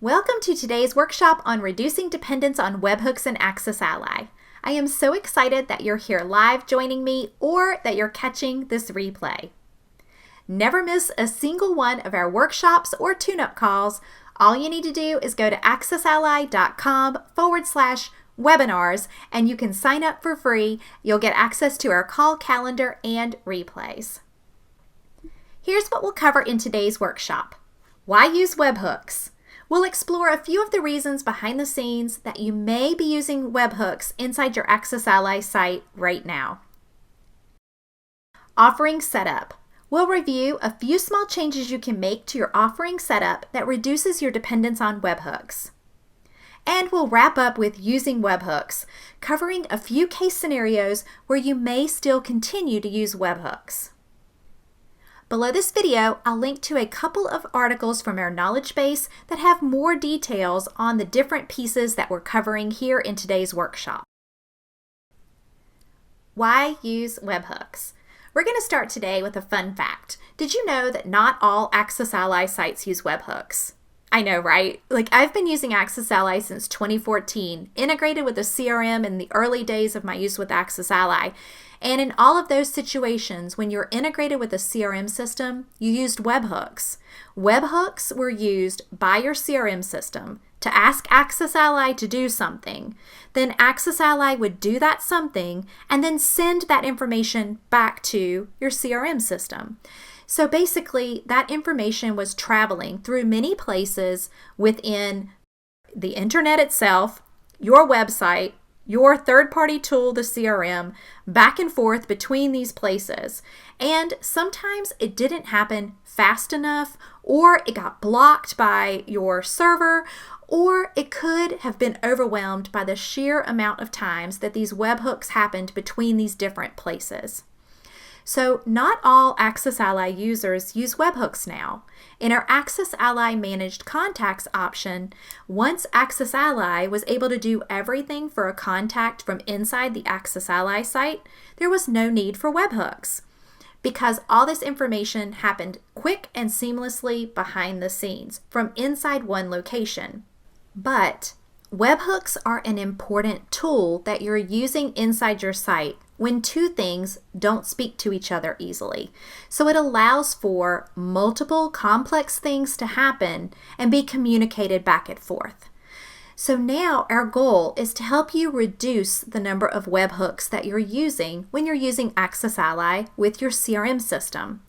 Welcome to today's workshop on reducing dependence on webhooks and AccessAlly. I am so excited that you're here live joining me or that you're catching this replay. Never miss a single one of our workshops or tune-up calls. All you need to do is go to accessally.com/webinars and you can sign up for free. You'll get access to our call calendar and replays. Here's what we'll cover in today's workshop. Why use webhooks? We'll explore a few of the reasons behind the scenes that you may be using webhooks inside your AccessAlly site right now. Offering setup. We'll review a few small changes you can make to your offering setup that reduces your dependence on webhooks. And we'll wrap up with using webhooks, covering a few case scenarios where you may still continue to use webhooks. Below this video, I'll link to a couple of articles from our knowledge base that have more details on the different pieces that we're covering here in today's workshop. Why use webhooks? We're going to start today with a fun fact. Did you know that not all AccessAlly sites use webhooks? I know, right? I've been using AccessAlly since 2014, integrated with a CRM in the early days of my use with AccessAlly. And in all of those situations, when you're integrated with a CRM system, you used webhooks. Webhooks were used by your CRM system to ask AccessAlly to do something. Then AccessAlly would do that something and then send that information back to your CRM system. So basically, that information was traveling through many places within the internet itself, your website, your third-party tool, the CRM, back and forth between these places. And sometimes it didn't happen fast enough, or it got blocked by your server, or it could have been overwhelmed by the sheer amount of times that these webhooks happened between these different places. So not all AccessAlly users use webhooks now. In our AccessAlly Managed Contacts option, once AccessAlly was able to do everything for a contact from inside the AccessAlly site, there was no need for webhooks because all this information happened quick and seamlessly behind the scenes from inside one location. But webhooks are an important tool that you're using inside your site when two things don't speak to each other easily. So it allows for multiple complex things to happen and be communicated back and forth. So now our goal is to help you reduce the number of webhooks that you're using when you're using AccessAlly with your CRM system.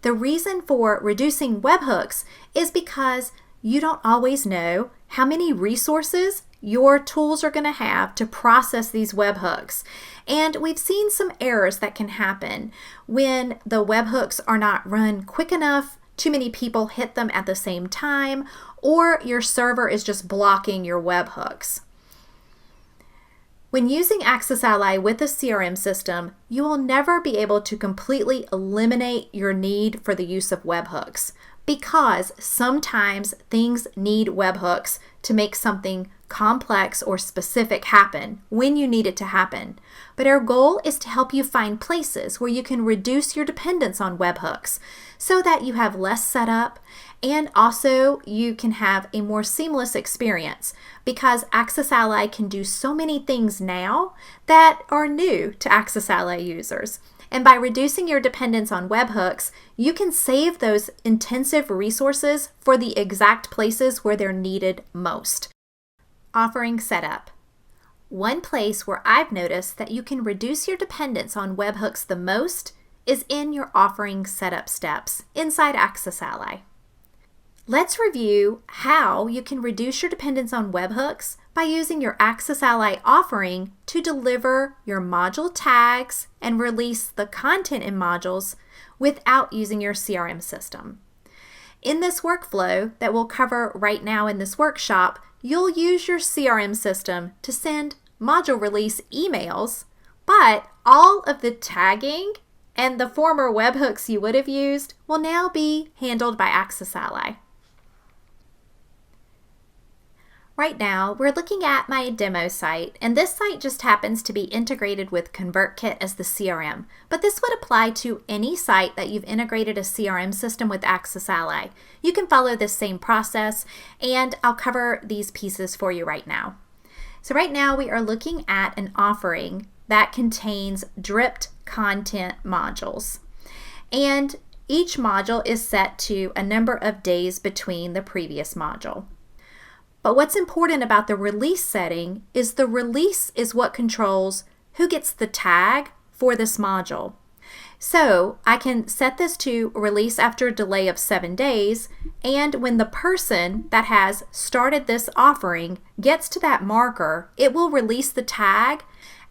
The reason for reducing webhooks is because you don't always know how many resources your tools are going to have to process these webhooks. And we've seen some errors that can happen when the webhooks are not run quick enough, too many people hit them at the same time, or your server is just blocking your webhooks. When using AccessAlly with a CRM system, you will never be able to completely eliminate your need for the use of webhooks because sometimes things need webhooks to make something complex or specific happen when you need it to happen. But our goal is to help you find places where you can reduce your dependence on webhooks so that you have less setup and also you can have a more seamless experience because AccessAlly can do so many things now that are new to AccessAlly users. And by reducing your dependence on webhooks, you can save those intensive resources for the exact places where they're needed most. Offering setup. One place where I've noticed that you can reduce your dependence on webhooks the most is in your offering setup steps inside AccessAlly. Let's review how you can reduce your dependence on webhooks by using your AccessAlly offering to deliver your module tags and release the content in modules without using your CRM system. In this workflow that we'll cover right now in this workshop, you'll use your CRM system to send module release emails, but all of the tagging and the former webhooks you would have used will now be handled by AccessAlly. Right now, we're looking at my demo site, and this site just happens to be integrated with ConvertKit as the CRM, but this would apply to any site that you've integrated a CRM system with AccessAlly. You can follow this same process, and I'll cover these pieces for you right now. So right now, we are looking at an offering that contains dripped content modules, and each module is set to a number of days between the previous module. But what's important about the release setting is the release is what controls who gets the tag for this module. So I can set this to release after a delay of 7 days, and when the person that has started this offering gets to that marker, it will release the tag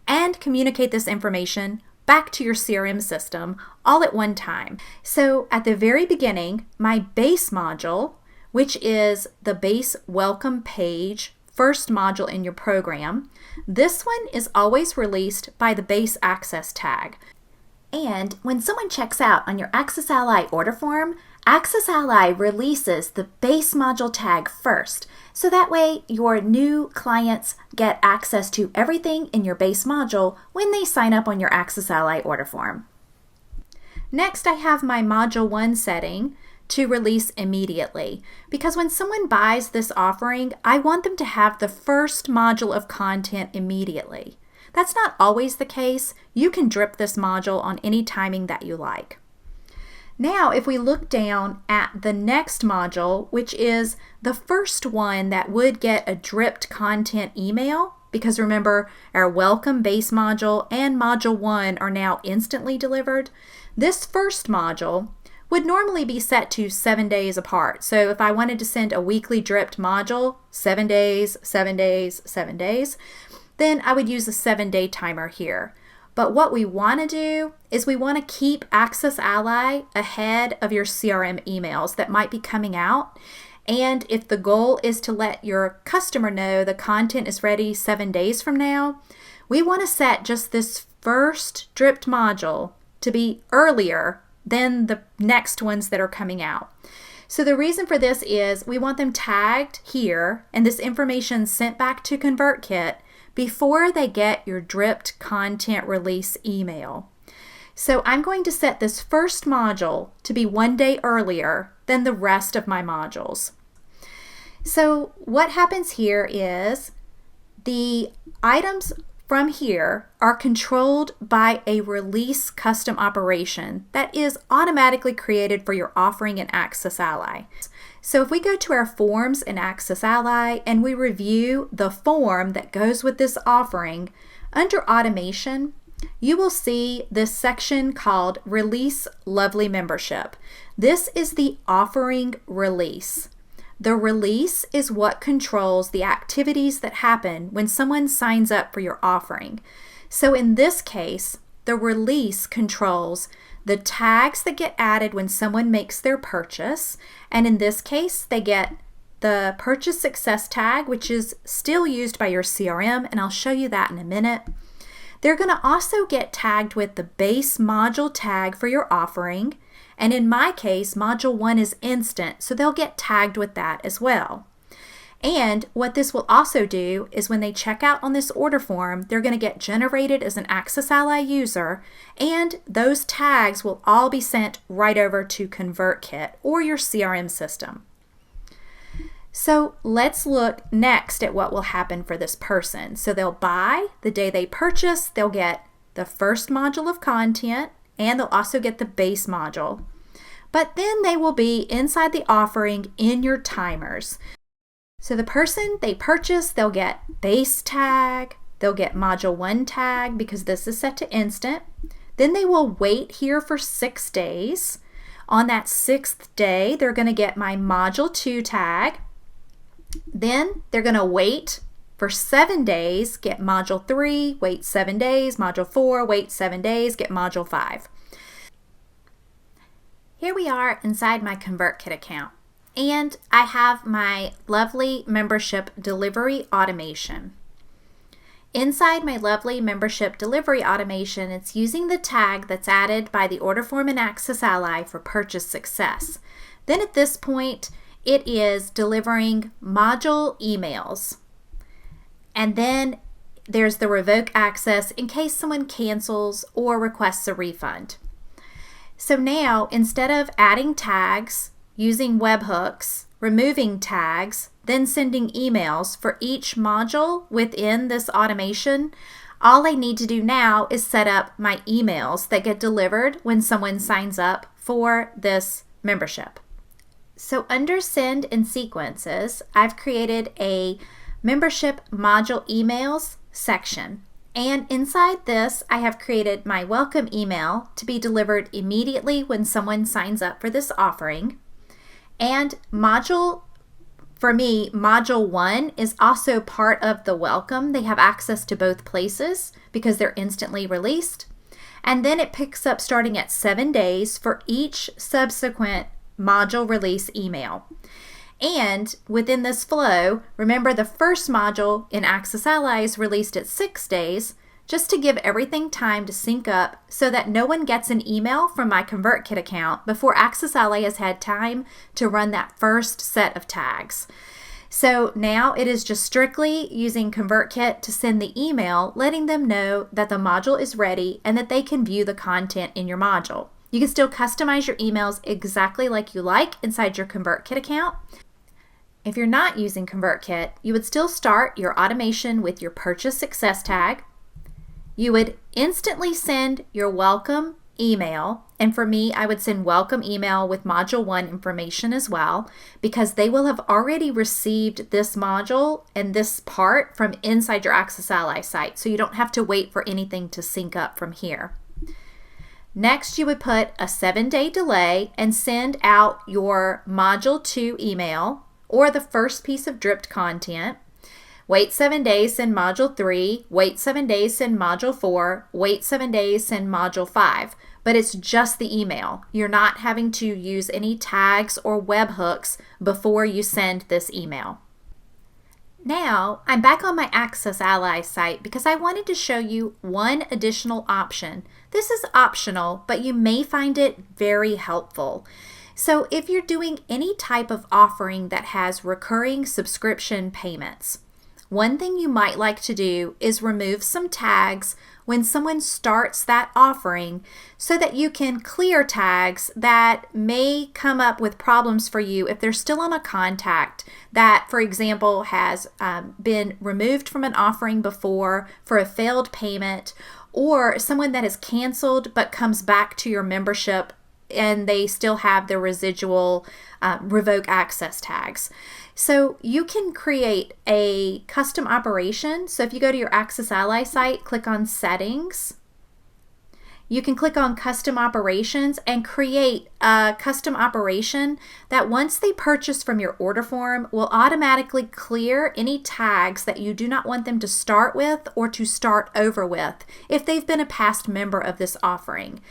and communicate this information back to your CRM system all at one time. So at the very beginning, my base module, which is the base welcome page, first module in your program, this one is always released by the base access tag. And when someone checks out on your AccessAlly order form, AccessAlly releases the base module tag first, so that way your new clients get access to everything in your base module when they sign up on your AccessAlly order form. Next, I have my Module 1 setting to release immediately, because when someone buys this offering, I want them to have the first module of content immediately. That's not always the case. You can drip this module on any timing that you like. Now, if we look down at the next module, which is the first one that would get a dripped content email, because remember, our welcome base module and module 1 are now instantly delivered, this first module would normally be set to 7 days apart. So if I wanted to send a weekly dripped module, 7 days, 7 days, 7 days, then I would use a 7-day timer here. But what we want to do is we want to keep AccessAlly ahead of your CRM emails that might be coming out. And if the goal is to let your customer know the content is ready 7 days from now, we want to set just this first dripped module to be earlier than the next ones that are coming out. So the reason for this is we want them tagged here and this information sent back to ConvertKit before they get your dripped content release email. So I'm going to set this first module to be 1 day earlier than the rest of my modules. So what happens here is the items from here are controlled by a release custom operation that is automatically created for your offering in AccessAlly. So if we go to our forms in AccessAlly and we review the form that goes with this offering, under automation, you will see this section called Release Lovely Membership. This is the offering release. The release is what controls the activities that happen when someone signs up for your offering. So in this case, the release controls the tags that get added when someone makes their purchase, and in this case, they get the purchase success tag, which is still used by your CRM, and I'll show you that in a minute. They're going to also get tagged with the base module tag for your offering, and in my case, module 1 is instant, so they'll get tagged with that as well. And what this will also do is when they check out on this order form, they're going to get generated as an AccessAlly user, and those tags will all be sent right over to ConvertKit or your CRM system. So let's look next at what will happen for this person. So they'll buy the day they purchase, they'll get the first module of content, and they'll also get the base module. But then they will be inside the offering in your timers. So the person they purchase, they'll get base tag, they'll get module 1 tag because this is set to instant. Then they will wait here for 6 days. On that 6th day, they're going to get my module 2 tag. Then they're going to wait for 7 days, get module 3, wait 7 days, module 4, wait 7 days, get module 5. Here we are inside my ConvertKit account, and I have my lovely membership delivery automation. Inside my lovely membership delivery automation, it's using the tag that's added by the order form in AccessAlly for purchase success. Then at this point, it is delivering module emails. And then there's the revoke access in case someone cancels or requests a refund. So now, instead of adding tags, using webhooks, removing tags, then sending emails for each module within this automation, all I need to do now is set up my emails that get delivered when someone signs up for this membership. So under Send and Sequences, I've created a Membership Module Emails section. And inside this, I have created my welcome email to be delivered immediately when someone signs up for this offering. And for me, Module 1 is also part of the welcome. They have access to both places because they're instantly released. And then it picks up starting at 7 days for each subsequent module release email. And within this flow, remember the first module in AccessAlly is released at 6 days, just to give everything time to sync up so that no one gets an email from my ConvertKit account before AccessAlly has had time to run that first set of tags. So now it is just strictly using ConvertKit to send the email, letting them know that the module is ready and that they can view the content in your module. You can still customize your emails exactly like you like inside your ConvertKit account. If you're not using ConvertKit, you would still start your automation with your purchase success tag. You would instantly send your welcome email, and for me, I would send welcome email with Module 1 information as well, because they will have already received this module and this part from inside your AccessAlly site, so you don't have to wait for anything to sync up from here. Next, you would put a 7-day delay and send out your Module 2 email or the first piece of dripped content. Wait 7 days, send Module 3. Wait 7 days, send Module 4. Wait 7 days, send Module 5. But it's just the email. You're not having to use any tags or webhooks before you send this email. Now, I'm back on my AccessAlly site because I wanted to show you one additional option. This is optional, but you may find it very helpful. So if you're doing any type of offering that has recurring subscription payments, one thing you might like to do is remove some tags when someone starts that offering so that you can clear tags that may come up with problems for you if they're still on a contact that, for example, has been removed from an offering before for a failed payment, or someone that is canceled but comes back to your membership and they still have the residual revoke access tags. So you can create a custom operation. So if you go to your AccessAlly site, click on Settings. You can click on Custom Operations and create a custom operation that once they purchase from your order form will automatically clear any tags that you do not want them to start with or to start over with if they've been a past member of this offering.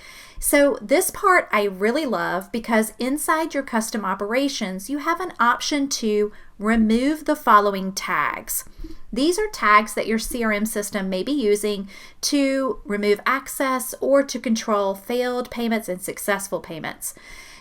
So this part I really love because inside your custom operations, you have an option to remove the following tags. These are tags that your CRM system may be using to remove access or to control failed payments and successful payments.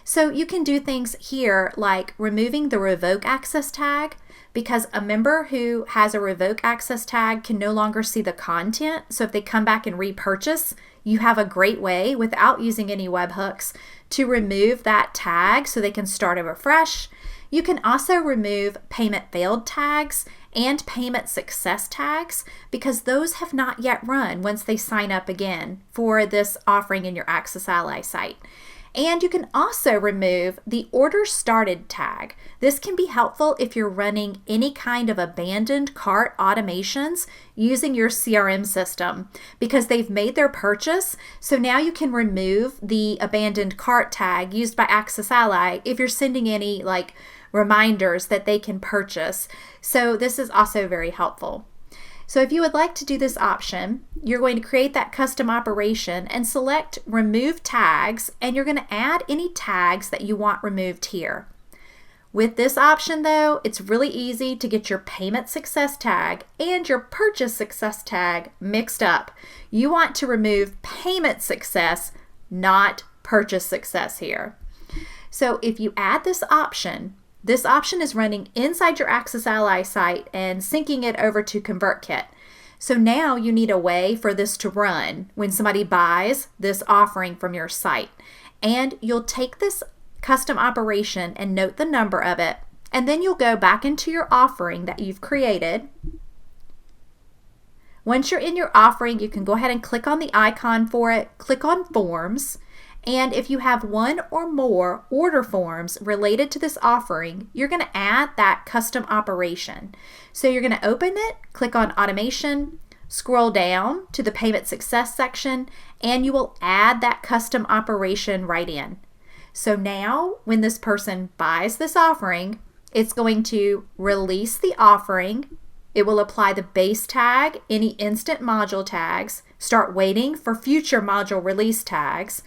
So you can do things here like removing the revoke access tag, because a member who has a revoke access tag can no longer see the content. So if they come back and repurchase, you have a great way without using any webhooks to remove that tag so they can start over fresh. You can also remove payment failed tags and payment success tags because those have not yet run once they sign up again for this offering in your AccessAlly site. And you can also remove the order started tag. This can be helpful if you're running any kind of abandoned cart automations using your CRM system because they've made their purchase. So now you can remove the abandoned cart tag used by AccessAlly if you're sending any like reminders that they can purchase. So this is also very helpful. So if you would like to do this option, you're going to create that custom operation and select Remove Tags, and you're going to add any tags that you want removed here. With this option though, it's really easy to get your payment success tag and your purchase success tag mixed up. You want to remove payment success, not purchase success here. So if you add this option, This option is running inside your AccessAlly site and syncing it over to ConvertKit. So now you need a way for this to run when somebody buys this offering from your site. And you'll take this custom operation and note the number of it, and then you'll go back into your offering that you've created. Once you're in your offering, you can go ahead and click on the icon for it, click on Forms, and if you have one or more order forms related to this offering, you're going to add that custom operation. So you're going to open it, click on Automation, scroll down to the Payment Success section, and you will add that custom operation right in. So now when this person buys this offering, it's going to release the offering. It will apply the base tag, any instant module tags, start waiting for future module release tags.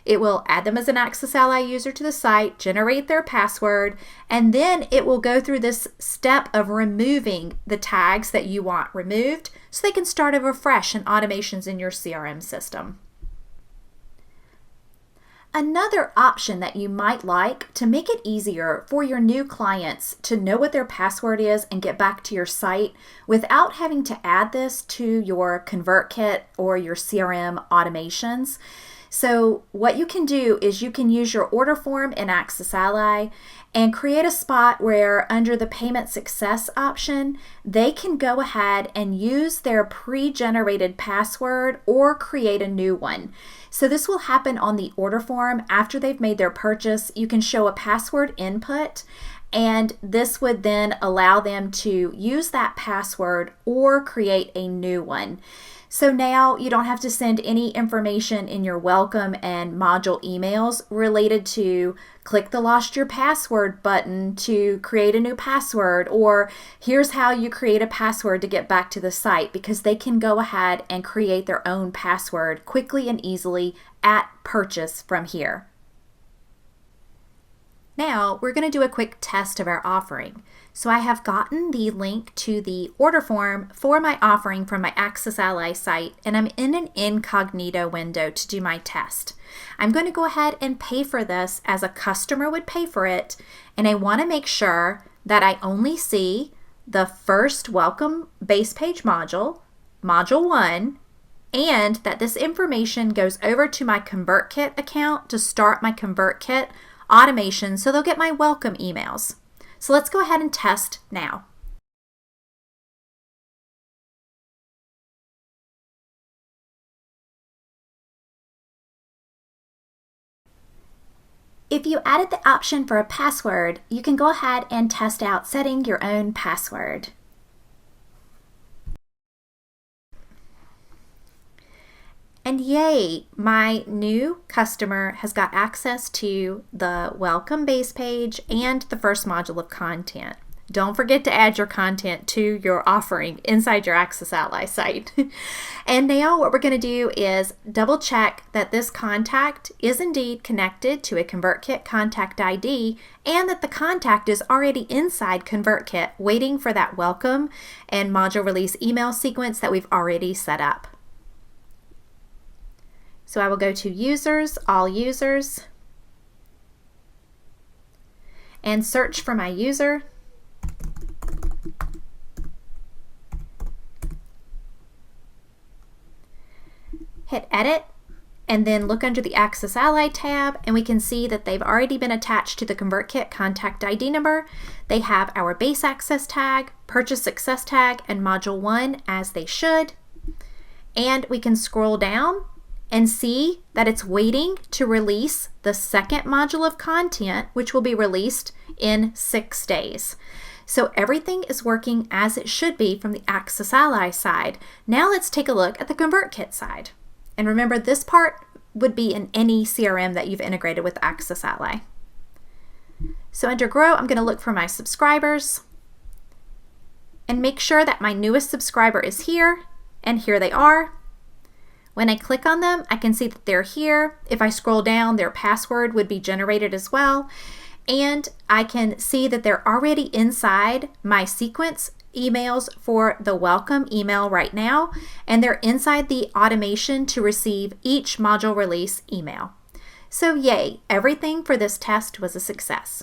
It will add them as an AccessAlly user to the site, generate their password, and then it will go through this step of removing the tags that you want removed so they can start over fresh in automations in your CRM system. Another option that you might like to make it easier for your new clients to know what their password is and get back to your site without having to add this to your ConvertKit or your CRM automations. So what you can do is you can use your order form in AccessAlly and create a spot where under the Payment Success option, they can go ahead and use their pre-generated password or create a new one. So this will happen on the order form after they've made their purchase. You can show a password input, and this would then allow them to use that password or create a new one. So now you don't have to send any information in your welcome and module emails related to click the lost your password button to create a new password, or here's how you create a password to get back to the site, because they can go ahead and create their own password quickly and easily at purchase from here. Now we're going to do a quick test of our offering. So I have gotten the link to the order form for my offering from my AccessAlly site, and I'm in an incognito window to do my test. I'm going to go ahead and pay for this as a customer would pay for it, and I want to make sure that I only see the first welcome base page module, module 1, and that this information goes over to my ConvertKit account to start my ConvertKit automation, so they'll get my welcome emails. So let's go ahead and test now. If you added the option for a password, you can go ahead and test out setting your own password. And yay, my new customer has got access to the welcome base page and the first module of content. Don't forget to add your content to your offering inside your AccessAlly site. And now what we're going to do is double check that this contact is indeed connected to a ConvertKit contact ID and that the contact is already inside ConvertKit waiting for that welcome and module release email sequence that we've already set up. So I will go to Users, All Users, and search for my user. Hit Edit, and then look under the AccessAlly tab, and we can see that they've already been attached to the ConvertKit contact ID number. They have our base access tag, purchase success tag, and module 1 as they should. And we can scroll down and see that it's waiting to release the second module of content, which will be released in 6 days. So everything is working as it should be from the AccessAlly side. Now let's take a look at the ConvertKit side. And remember, this part would be in any CRM that you've integrated with AccessAlly. So under Grow, I'm going to look for my subscribers and make sure that my newest subscriber is here, and here they are. When I click on them, I can see that they're here. If I scroll down, their password would be generated as well. And I can see that they're already inside my sequence emails for the welcome email right now, and they're inside the automation to receive each module release email. So yay, everything for this test was a success.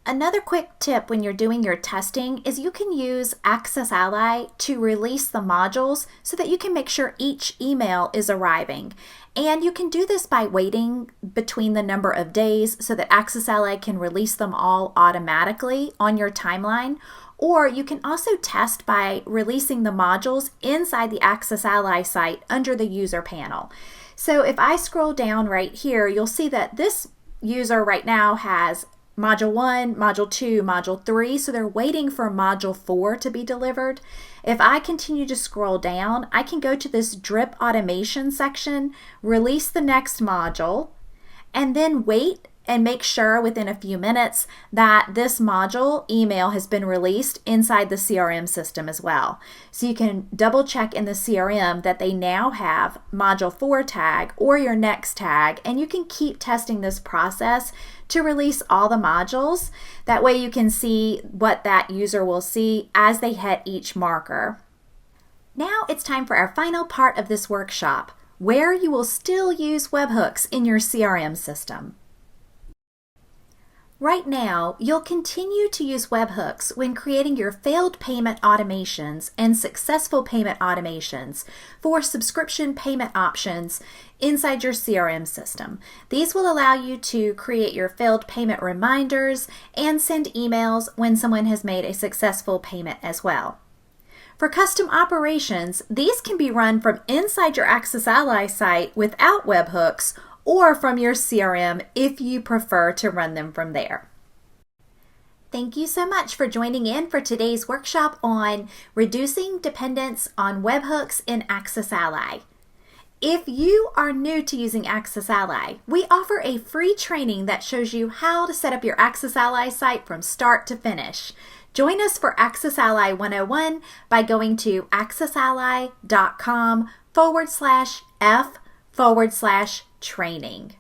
Another quick tip when you're doing your testing is you can use AccessAlly to release the modules so that you can make sure each email is arriving. And you can do this by waiting between the number of days so that AccessAlly can release them all automatically on your timeline. Or you can also test by releasing the modules inside the AccessAlly site under the user panel. So if I scroll down right here, you'll see that this user right now has Module 1, Module 2, Module 3, so they're waiting for Module 4 to be delivered. If I continue to scroll down, I can go to this drip automation section, release the next module, and then wait and make sure within a few minutes that this module email has been released inside the CRM system as well. So you can double check in the CRM that they now have Module 4 tag or your next tag, and you can keep testing this process to release all the modules. That way you can see what that user will see as they hit each marker. Now it's time for our final part of this workshop, where you will still use webhooks in your CRM system. Right now, you'll continue to use webhooks when creating your failed payment automations and successful payment automations for subscription payment options inside your CRM system. These will allow you to create your failed payment reminders and send emails when someone has made a successful payment as well. For custom operations, these can be run from inside your AccessAlly site without webhooks or from your CRM if you prefer to run them from there. Thank you so much for joining in for today's workshop on reducing dependence on webhooks in AccessAlly. If you are new to using AccessAlly, we offer a free training that shows you how to set up your AccessAlly site from start to finish. Join us for AccessAlly 101 by going to accessally.com/f/training.